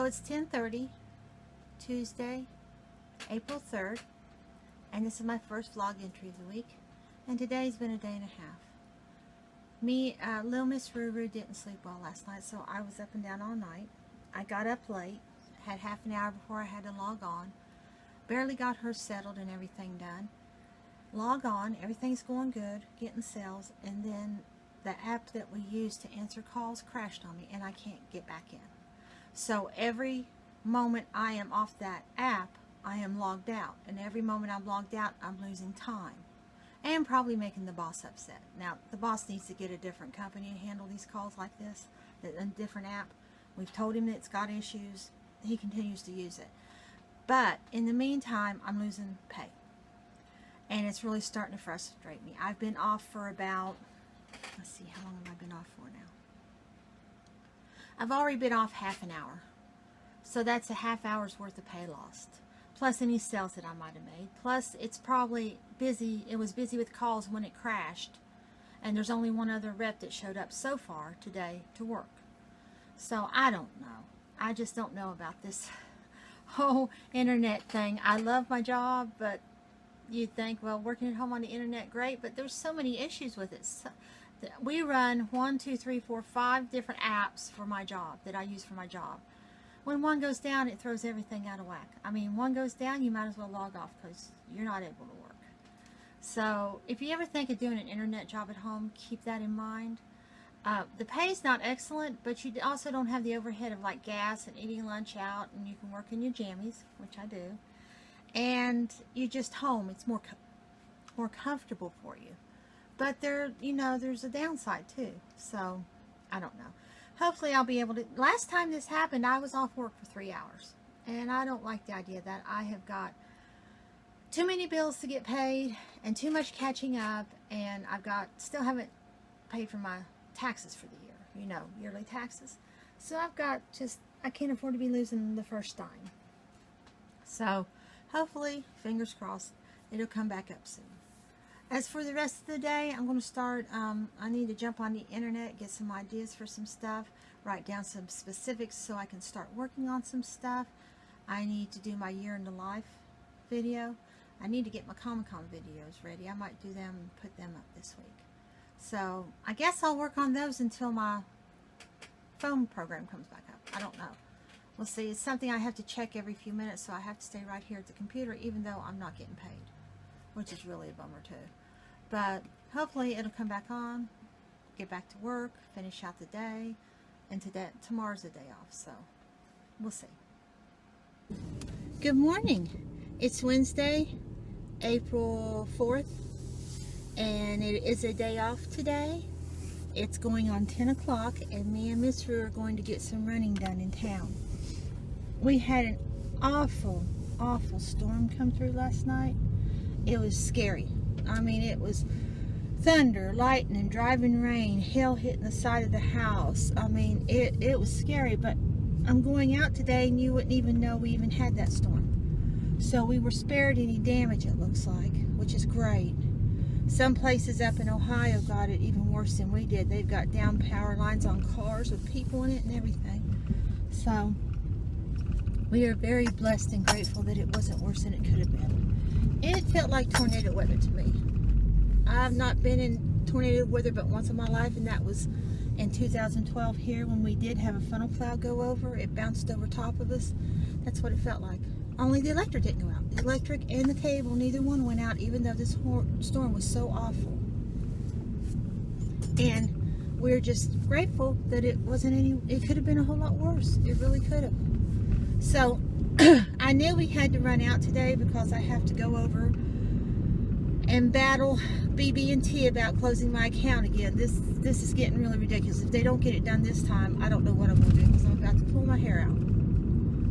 it's 10:30, Tuesday, April 3rd, and this is my first vlog entry of the week, and today's been a day and a half. Little Miss Rooh didn't sleep well last night, so I was up and down all night. I got up late, had half an hour before I had to log on, barely got her settled and everything done. Log on, everything's going good, getting sales, and then the app that we use to answer calls crashed on me and I can't get back in. So every moment I am off that app, I am logged out, and every moment I'm logged out, I'm losing time and probably making the boss upset. Now, the boss needs to get a different company to handle these calls like this, a different app. We've told him that it's got issues. He continues to use it. But in the meantime, I'm losing pay. And it's really starting to frustrate me. I've been off for about, let's see, how long have I been off for now? I've already been off half an hour. So that's a half hour's worth of pay lost. Plus any sales that I might have made. Plus it's probably busy. It was busy with calls when it crashed. And there's only one other rep that showed up so far today to work. So I don't know. I just don't know about this whole internet thing. I love my job, but you'd think, well, working at home on the internet, great, but there's so many issues with it. So, we run 1, 2, 3, 4, 5 different apps for my job that I use for my job. When one goes down, it throws everything out of whack. I mean, one goes down, you might as well log off because you're not able to work. So if you ever think of doing an internet job at home, keep that in mind. The pay is not excellent, but you also don't have the overhead of like gas and eating lunch out, and you can work in your jammies, which I do. And you're just home. It's more comfortable for you. But there's a downside too. So I don't know. Hopefully I'll be able to. Last time this happened, I was off work for 3 hours, and I don't like the idea that I have got too many bills to get paid and too much catching up, and still haven't paid for my taxes for the year. Yearly taxes. So I can't afford to be losing the first dime. So hopefully, fingers crossed, it'll come back up soon. As for the rest of the day, I'm going to start, I need to jump on the internet, get some ideas for some stuff, write down some specifics so I can start working on some stuff. I need to do my year in the life video. I need to get my Comic-Con videos ready. I might do them and put them up this week. So I guess I'll work on those until my phone program comes back up. I don't know. We'll see. It's something I have to check every few minutes, so I have to stay right here at the computer, even though I'm not getting paid, which is really a bummer too. But hopefully it'll come back on, get back to work, finish out the day, and tomorrow's the day off, so we'll see. Good morning. It's Wednesday, April 4th, and it is a day off today. It's going on 10 o'clock, and me and Miss Rooh are going to get some running done in town. We had an awful storm come through last night. It was scary. I mean, it was thunder, lightning, driving rain, hail hitting the side of the house. I mean, it was scary, but I'm going out today and you wouldn't even know we even had that storm. So we were spared any damage, it looks like, which is great. Some places up in Ohio got it even worse than we did. They've got down power lines on cars with people in it and everything. So we are very blessed and grateful that it wasn't worse than it could have been. And it felt like tornado weather to me. I've not been in tornado weather but once in my life, and that was in 2012 here when we did have a funnel cloud go over. It bounced over top of us. That's what it felt like. Only the electric didn't go out. The electric and the cable, neither one went out, even though this storm was so awful. And we're just grateful that it could have been a whole lot worse. It really could have. So I knew we had to run out today because I have to go over and battle BB&T about closing my account again. This is getting really ridiculous. If they don't get it done this time, I don't know what I'm going to do because I'm about to pull my hair out.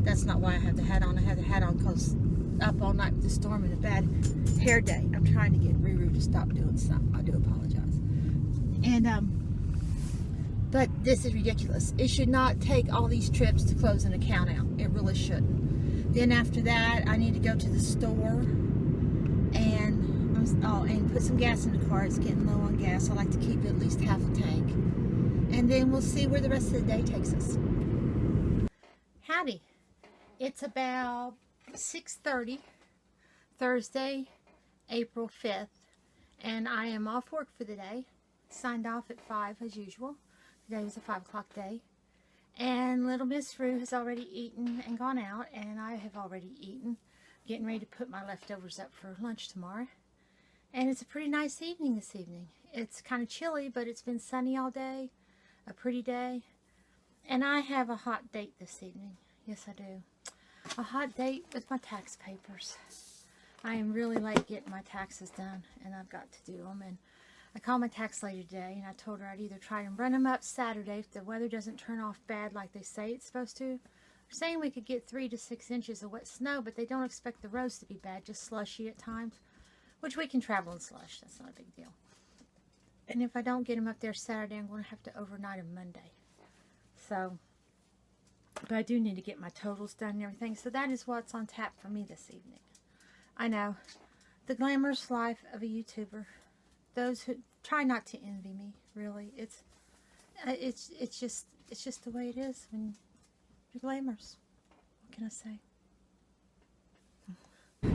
That's not why I have the hat on. I have the hat on because up all night with the storm and a bad hair day. I'm trying to get Roo to stop doing something. I do apologize. And but this is ridiculous. It should not take all these trips to close an account out. It really shouldn't. Then after that, I need to go to the store and put some gas in the car. It's getting low on gas. I like to keep at least half a tank. And then we'll see where the rest of the day takes us. Howdy. It's about 6:30, Thursday, April 5th, and I am off work for the day. Signed off at 5 as usual. Today was a 5 o'clock day. And little Miss Rooh has already eaten and gone out, and I have already eaten. Getting ready to put my leftovers up for lunch tomorrow. And it's a pretty nice evening this evening. It's kind of chilly, but it's been sunny all day. A pretty day. And I have a hot date this evening. Yes, I do. A hot date with my tax papers. I am really late getting my taxes done, and I've got to do them. And I called my tax lady today, and I told her I'd either try and run them up Saturday if the weather doesn't turn off bad like they say it's supposed to. They're saying we could get 3 to 6 inches of wet snow, but they don't expect the roads to be bad, just slushy at times, which we can travel in slush. That's not a big deal. And if I don't get them up there Saturday, I'm going to have to overnight them Monday. So, but I do need to get my totals done and everything. So that is what's on tap for me this evening. I know, the glamorous life of a YouTuber. Those who try not to envy me, really. It's just the way it is when you're glamorous. What can I say?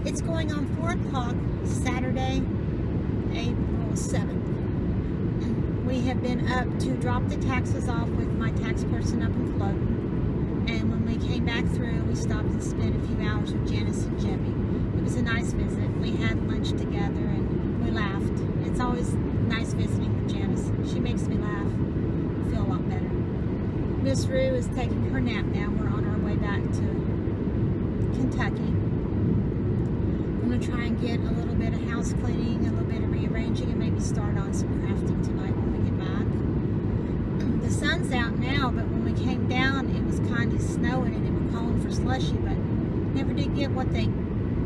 It's going on 4 o'clock Saturday, April 7th. We have been up to drop the taxes off with my tax person up in Floating. And when we came back through, we stopped and spent a few hours with Janice and Jimmy. It was a nice visit. We had lunch together and we laughed. It's always nice visiting with Janice. She makes me laugh. I feel a lot better. Miss Rooh is taking her nap now. We're on our way back to Kentucky. I'm going to try and get a little bit of house cleaning, a little bit of rearranging, and maybe start on some crafting tonight when we get back. The sun's out now, but when we came down, it was kind of snowing and they were calling for slushy, but never did get what they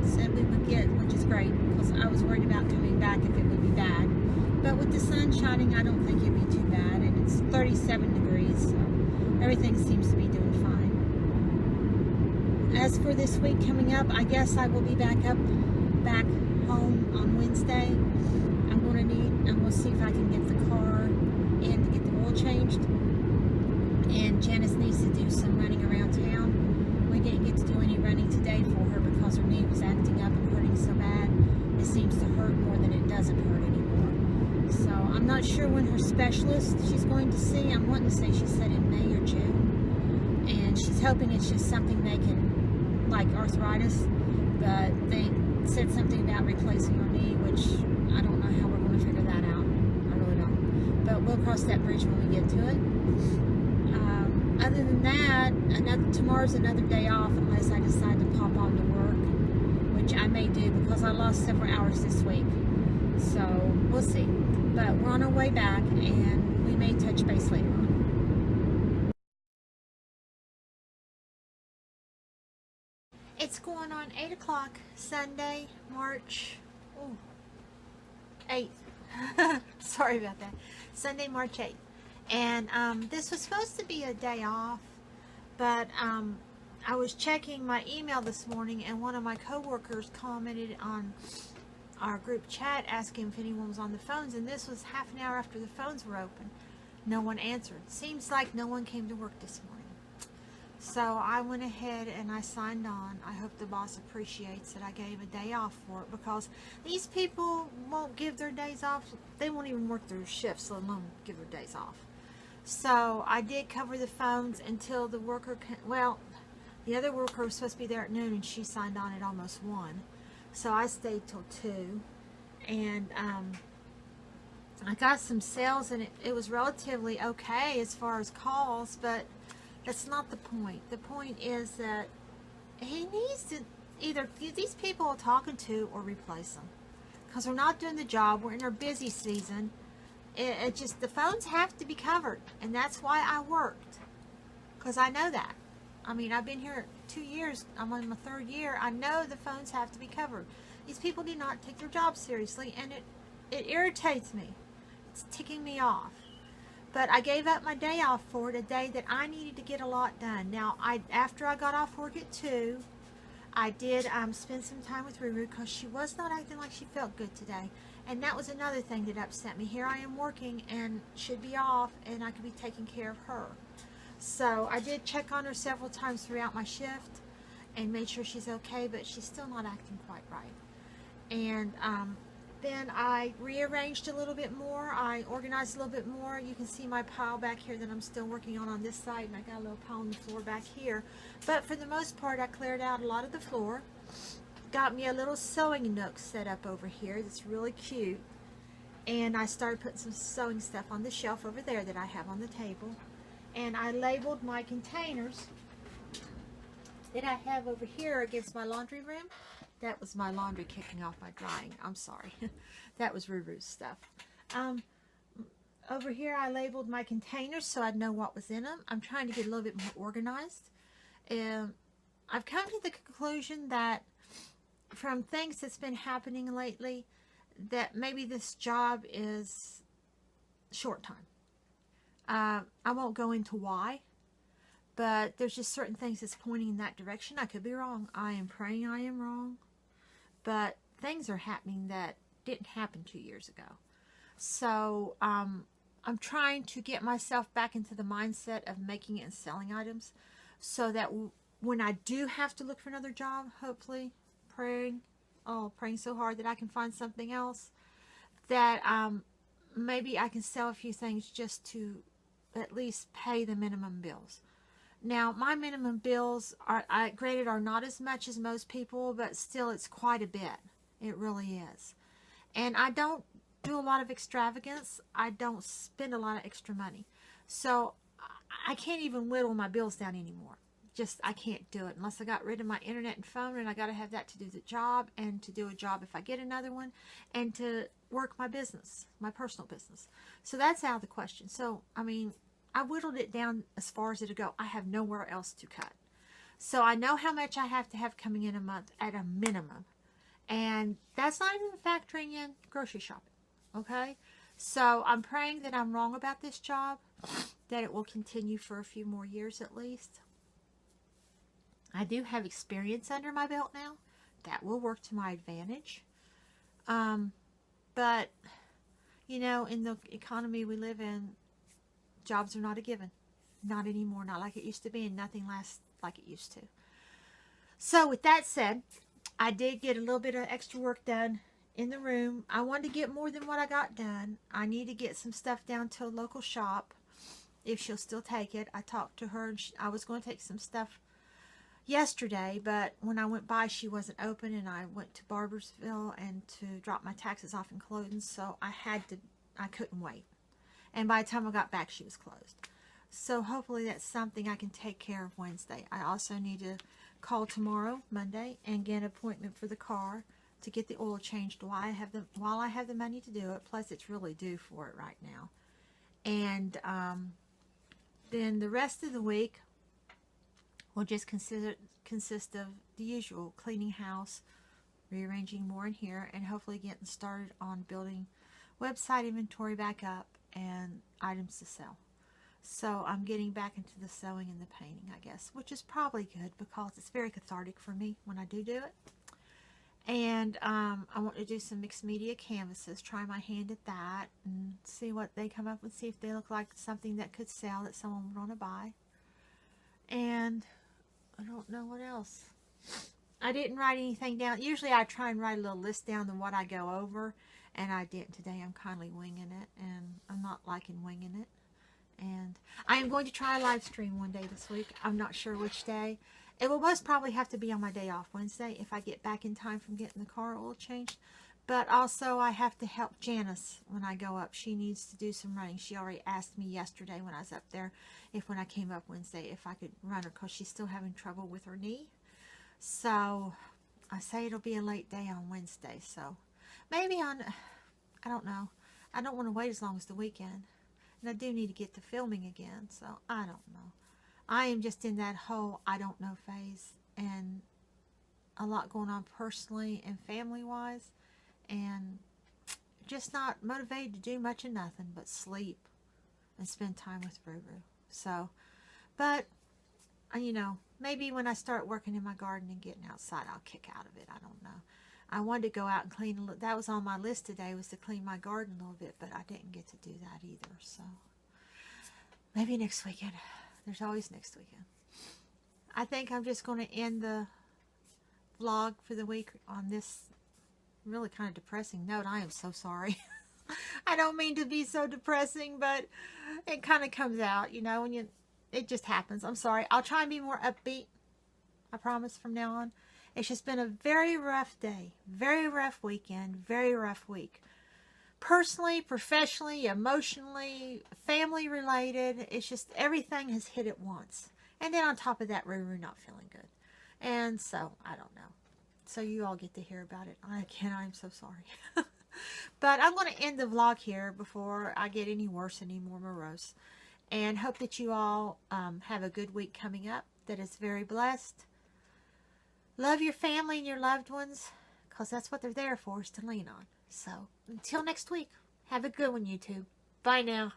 said we would get, which is great, because I was worried about coming back if it would be bad. But with the sun shining, I don't think it'd be too bad, and it's 37 degrees, so everything seems to be doing fine. As for this week coming up, I guess I will be back home on Wednesday. I'm going to see if I can get the car in to get the oil changed. And Janice needs to do some running around town. We didn't get to do any running today for her because her knee was acting up and hurting so bad. It seems to hurt more than it doesn't hurt anymore. So I'm not sure when her specialist she's going to see. I'm wanting to say she said in May or June. And she's hoping it's just something they can, like arthritis. But they said something about replacing her knee, which I don't know how we're going to figure that out. I really don't. But we'll cross that bridge when we get to it. Other than that, tomorrow's another day off unless I decide to pop on to work, which I may do because I lost several hours this week. So we'll see. But we're on our way back and we may touch base later on. It's going on 8 o'clock Sunday, March 8th. Sorry about that. Sunday, March 8th. And this was supposed to be a day off, but I was checking my email this morning and one of my coworkers commented on our group chat asking if anyone was on the phones, and this was half an hour after the phones were open. No one answered. Seems like no one came to work this morning. So I went ahead and I signed on. I hope the boss appreciates that I gave a day off for it, because these people won't give their days off. They won't even work their shifts, let alone give their days off. So I did cover the phones until the worker, the other worker was supposed to be there at noon and she signed on at almost 1. So I stayed till 2. And I got some sales and it was relatively okay as far as calls, but that's not the point. The point is that he needs to either get these people are talking to or replace them, because we're not doing the job. We're in our busy season. It just, the phones have to be covered, and that's why I worked, because I know that. I mean, I've been here 2 years. I'm on my 3rd year. I know the phones have to be covered. These people do not take their job seriously, and it irritates me. It's ticking me off. But I gave up my day off for it, a day that I needed to get a lot done. Now, after I got off work at 2, I did spend some time with Roo because she was not acting like she felt good today. And that was another thing that upset me. Here I am working and should be off, and I could be taking care of her. So I did check on her several times throughout my shift and made sure she's okay, but she's still not acting quite right. And then I rearranged a little bit more. I organized a little bit more. You can see my pile back here that I'm still working on this side, and I got a little pile on the floor back here. But for the most part, I cleared out a lot of the floor. Got me a little sewing nook set up over here that's really cute. And I started putting some sewing stuff on the shelf over there that I have on the table. And I labeled my containers that I have over here against my laundry room. That was my laundry kicking off my drying. I'm sorry. That was Ruru's stuff. Over here I labeled my containers so I'd know what was in them. I'm trying to get a little bit more organized. I've come to the conclusion that from things that's been happening lately, that maybe this job is short time. I won't go into why, but there's just certain things that's pointing in that direction. I could be wrong. I am praying I am wrong. But things are happening that didn't happen 2 years ago. So I'm trying to get myself back into the mindset of making and selling items so that when I do have to look for another job, hopefully praying so hard that I can find something else, that maybe I can sell a few things just to at least pay the minimum bills. Now, my minimum bills are not as much as most people, but still it's quite a bit. It really is. And I don't do a lot of extravagance. I don't spend a lot of extra money. So I can't even whittle my bills down anymore. I can't do it unless I got rid of my internet and phone, and I got to have that to do the job and to do a job if I get another one, and to work my business, my personal business. So that's out of the question. So, I mean, I whittled it down as far as it'll go. I have nowhere else to cut. So I know how much I have to have coming in a month at a minimum. And that's not even factoring in grocery shopping. Okay? So I'm praying that I'm wrong about this job, that it will continue for a few more years at least. I do have experience under my belt now. That will work to my advantage. But, you know, in the economy we live in, jobs are not a given. Not anymore. Not like it used to be, and nothing lasts like it used to. So with that said, I did get a little bit of extra work done in the room. I wanted to get more than what I got done. I need to get some stuff down to a local shop if she'll still take it. I talked to her, and I was going to take some stuff yesterday, but when I went by, she wasn't open, and I went to Barbersville and to drop my taxes off in clothing, so I couldn't wait. And by the time I got back, she was closed. So hopefully that's something I can take care of Wednesday. I also need to call tomorrow, Monday, and get an appointment for the car to get the oil changed while I have the money to do it. Plus, it's really due for it right now. And then the rest of the week will just consist of the usual: cleaning house, rearranging more in here, and hopefully getting started on building website inventory back up and items to sell. So I'm getting back into the sewing and the painting, I guess, which is probably good because it's very cathartic for me when I do it. And I want to do some mixed media canvases, try my hand at that, and see what they come up with, see if they look like something that could sell, that someone would want to buy. And I don't know what else. I didn't write anything down. Usually I try and write a little list down on what I go over, and I didn't today. I'm kindly winging it, and I'm not liking winging it. And I am going to try a live stream one day this week. I'm not sure which day. It will most probably have to be on my day off, Wednesday, if I get back in time from getting the car oil changed. But also I have to help Janice when I go up. She needs to do some running. She already asked me yesterday when I was up there, when I came up Wednesday, if I could run her, because she's still having trouble with her knee. So I say it'll be a late day on Wednesday. So maybe I don't know. I don't want to wait as long as the weekend. And I do need to get to filming again. So I don't know. I am just in that whole I don't know phase. And a lot going on personally and family-wise. And just not motivated to do much of nothing but sleep and spend time with Ruru. So, but, you know, maybe when I start working in my garden and getting outside, I'll kick out of it. I don't know. I wanted to go out and clean a little. That was on my list today, was to clean my garden a little bit, but I didn't get to do that either. So, maybe next weekend. There's always next weekend. I think I'm just going to end the vlog for the week on this really kind of depressing note. I am so sorry. I don't mean to be so depressing, but it kind of comes out, you know, when it just happens. I'm sorry. I'll try and be more upbeat. I promise from now on. It's just been a very rough day, very rough weekend, very rough week. Personally, professionally, emotionally, family related. It's just everything has hit at once. And then on top of that, Roo not feeling good. And so, I don't know. So you all get to hear about it. Again, I'm so sorry. But I'm going to end the vlog here before I get any worse, any more morose. And hope that you all have a good week coming up that is very blessed. Love your family and your loved ones, because that's what they're there for, is to lean on. So, until next week, have a good one, YouTube. Bye now.